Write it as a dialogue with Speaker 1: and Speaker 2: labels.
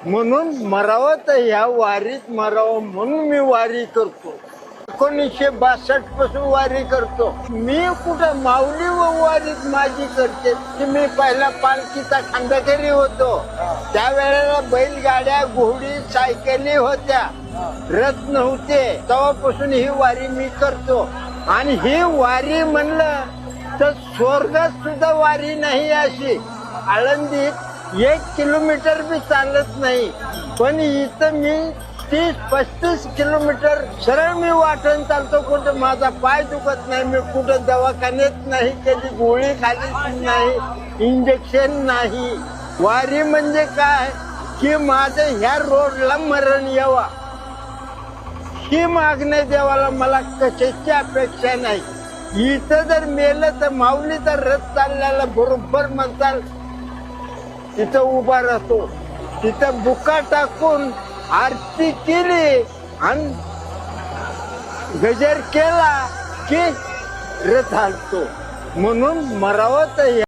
Speaker 1: म्हणून मरावं तर ह्या वारीत मरावं म्हणून मी वारी करतो. 1962 पासून वारी करतो. मी कुठं माऊली व वारीत माझी करते की मी पहिला पालखीचा खंडकरी होतो. त्यावेळेला बैलगाड्या, घोडी, सायकली होत्या, रथ नव्हते. तेव्हापासून ही वारी मी करतो. आणि ही वारी म्हणलं तर स्वर्गात सुद्धा वारी नाही अशी. आळंदीत 1 किलोमीटर बी चालत नाही, पण इथं मी 30-35 किलोमीटर सरळ मी वाटण चालतो. कुठं माझा पाय दुखत नाही, मी कुठं दवाखान्यात नाही, कधी गोळी खाली नाही, इंजेक्शन नाही. वारी म्हणजे काय की माझं ह्या रोडला मरण यावा ही मागण्या देवाला मला कशाची अपेक्षा नाही. इथं जर मेलं तर माऊलीचा रथ चालल्याला बरोबर म्हणताल तिथं उभा राहतो. तिथं बुका टाकून आरती केली आणि गजर केला की रथ हलतो. म्हणून मरावं तर